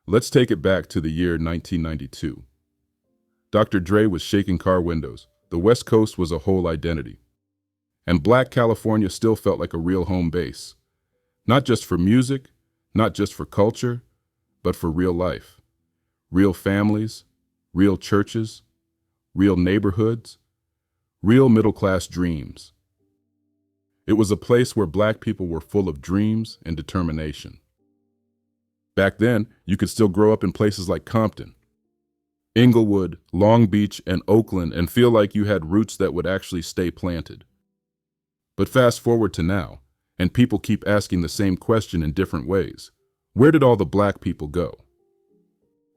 Let's take it back to the year 1992. Dr. Dre was shaking car windows. The West Coast was a whole identity. And Black California still felt like a real home base. Not just for music, not just for culture, but for real life. Real families, real churches, real neighborhoods, real middle-class dreams. It was a place where Black people were full of dreams and determination. Back then, you could still grow up in places like Compton, Inglewood, Long Beach, and Oakland and feel like you had roots that would actually stay planted. But fast forward to now, and people keep asking the same question in different ways. Where did all the Black people go?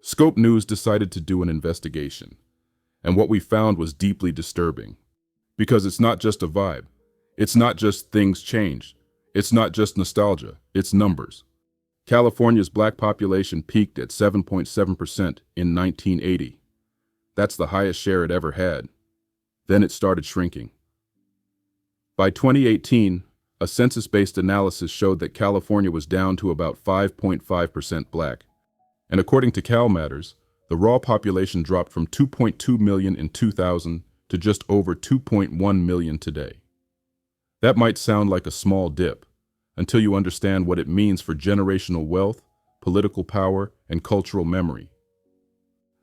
Scope News decided to do an investigation, and what we found was deeply disturbing. Because it's not just a vibe. It's not just things changed. It's not just nostalgia. It's numbers. California's Black population peaked at 7.7% in 1980. That's the highest share it ever had. Then it started shrinking. By 2018, a census-based analysis showed that California was down to about 5.5% Black. And according to Cal Matters, the raw population dropped from 2.2 million in 2000 to just over 2.1 million today. That might sound like a small dip, until you understand what it means for generational wealth, political power, and cultural memory.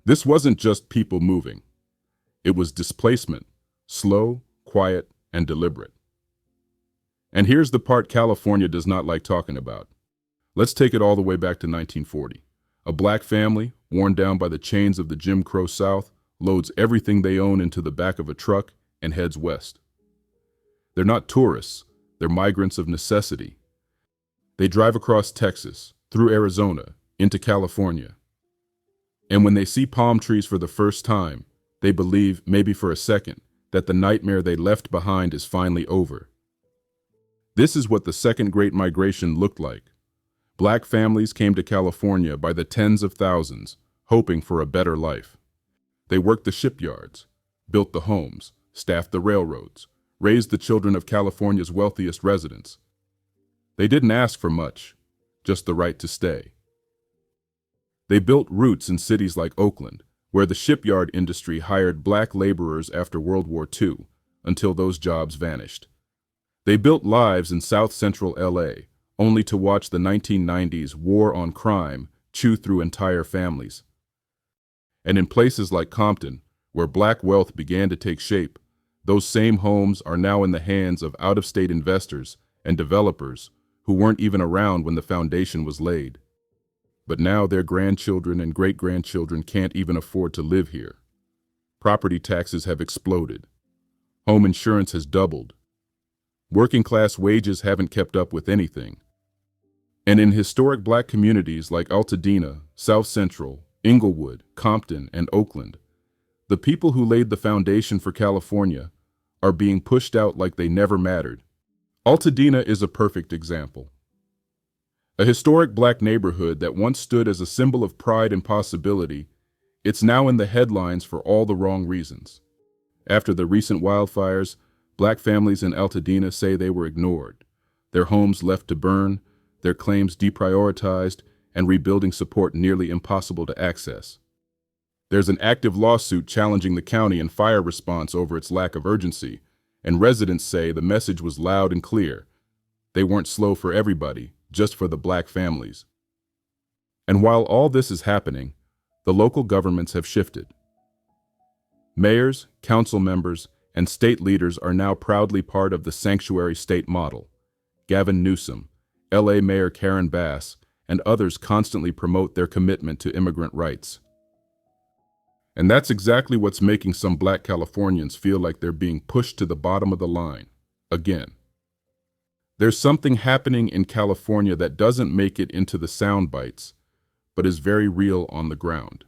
This wasn't just people moving. It was displacement, slow, quiet, and deliberate. And here's the part California does not like talking about. Let's take it all the way back to 1940. A Black family, worn down by the chains of the Jim Crow South, loads everything they own into the back of a truck and heads west. They're not tourists, they're migrants of necessity. They drive across Texas, through Arizona, into California. And when they see palm trees for the first time, they believe, maybe for a second, that the nightmare they left behind is finally over. This is what the Second Great Migration looked like. Black families came to California by the tens of thousands, hoping for a better life. They worked the shipyards, built the homes, staffed the railroads, raised the children of California's wealthiest residents. They didn't ask for much, just the right to stay. They built roots in cities like Oakland, where the shipyard industry hired Black laborers after World War II, until those jobs vanished. They built lives in South Central LA, only to watch the 1990s war on crime chew through entire families. And in places like Compton, where Black wealth began to take shape, those same homes are now in the hands of out-of-state investors and developers who weren't even around when the foundation was laid. But now their grandchildren and great-grandchildren can't even afford to live here. Property taxes have exploded. Home insurance has doubled. Working-class wages haven't kept up with anything. And in historic Black communities like Altadena, South Central, Inglewood, Compton, and Oakland, the people who laid the foundation for California are being pushed out like they never mattered. Altadena is a perfect example. A historic Black neighborhood that once stood as a symbol of pride and possibility, it's now in the headlines for all the wrong reasons. After the recent wildfires, Black families in Altadena say they were ignored, their homes left to burn, their claims deprioritized, and rebuilding support nearly impossible to access. There's an active lawsuit challenging the county and fire response over its lack of urgency, and residents say the message was loud and clear. They weren't slow for everybody, just for the Black families. And while all this is happening, the local governments have shifted. Mayors, council members, and state leaders are now proudly part of the sanctuary state model. Gavin Newsom, LA Mayor Karen Bass, and others constantly promote their commitment to immigrant rights. And that's exactly what's making some Black Californians feel like they're being pushed to the bottom of the line, again. There's something happening in California that doesn't make it into the sound bites, but is very real on the ground.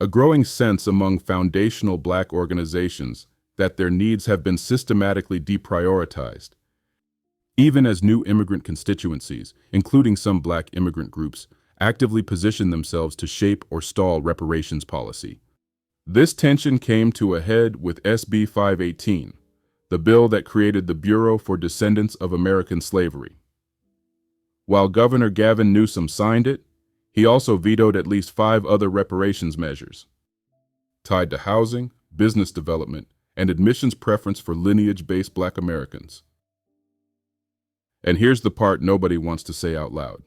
A growing sense among foundational Black organizations that their needs have been systematically deprioritized, even as new immigrant constituencies, including some Black immigrant groups, actively position themselves to shape or stall reparations policy. This tension came to a head with SB 518, the bill that created the Bureau for Descendants of American Slavery. While Governor Gavin Newsom signed it, He also vetoed at least 5 other reparations measures tied to housing, business development, and admissions preference for lineage-based Black Americans. And here's the part nobody wants to say out loud.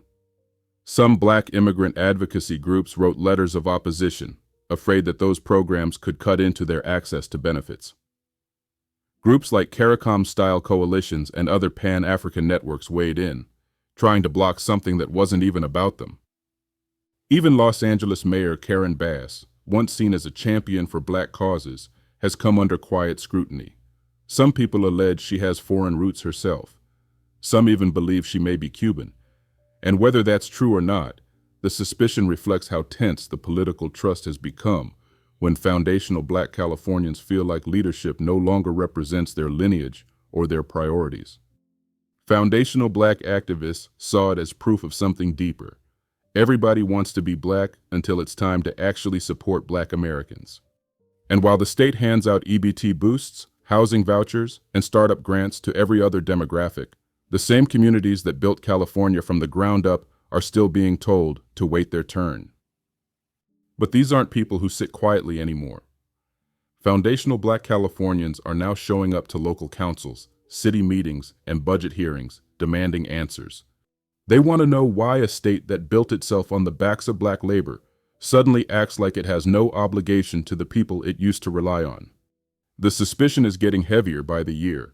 Some Black immigrant advocacy groups wrote letters of opposition, afraid that those programs could cut into their access to benefits. Groups like CARICOM-style coalitions and other Pan-African networks weighed in, trying to block something that wasn't even about them. Even Los Angeles Mayor Karen Bass, once seen as a champion for Black causes, has come under quiet scrutiny. Some people allege she has foreign roots herself. Some even believe she may be Cuban. And whether that's true or not, the suspicion reflects how tense the political trust has become when foundational Black Californians feel like leadership no longer represents their lineage or their priorities. Foundational Black activists saw it as proof of something deeper. Everybody wants to be Black until it's time to actually support Black Americans. And while the state hands out EBT boosts, housing vouchers, and startup grants to every other demographic, the same communities that built California from the ground up are still being told to wait their turn. But these aren't people who sit quietly anymore. Foundational Black Californians are now showing up to local councils, city meetings, and budget hearings, demanding answers. They want to know why a state that built itself on the backs of Black labor suddenly acts like it has no obligation to the people it used to rely on. The suspicion is getting heavier by the year.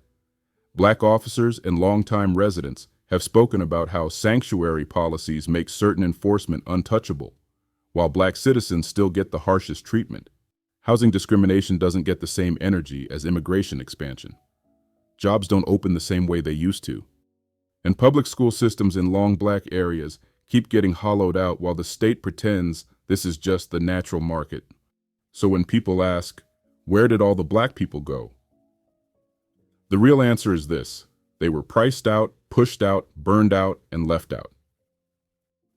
Black officers and longtime residents have spoken about how sanctuary policies make certain enforcement untouchable, while Black citizens still get the harshest treatment. Housing discrimination doesn't get the same energy as immigration expansion. Jobs don't open the same way they used to. And public school systems in long Black areas keep getting hollowed out while the state pretends this is just the natural market. So when people ask, where did all the Black people go? The real answer is this: they were priced out, pushed out, burned out, and left out.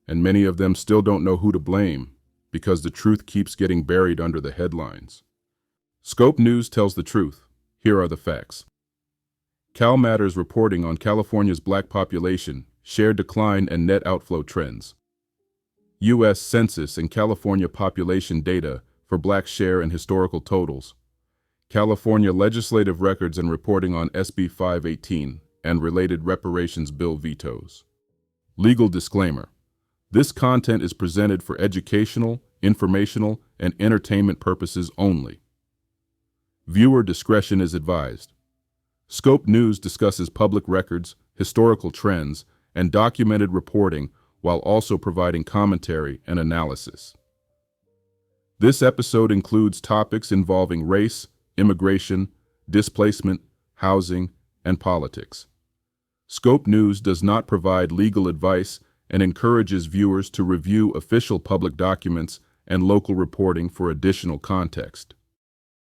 And many of them still don't know who to blame because the truth keeps getting buried under the headlines. Scope News tells the truth. Here are the facts. Cal Matters reporting on California's Black population, share decline and net outflow trends. U.S. Census and California population data for Black share and historical totals. California legislative records and reporting on SB 518 and related reparations bill vetoes. Legal disclaimer. This content is presented for educational, informational, and entertainment purposes only. Viewer discretion is advised. Scope News discusses public records, historical trends, and documented reporting while also providing commentary and analysis. This episode includes topics involving race, immigration, displacement, housing, and politics. Scope News does not provide legal advice and encourages viewers to review official public documents and local reporting for additional context.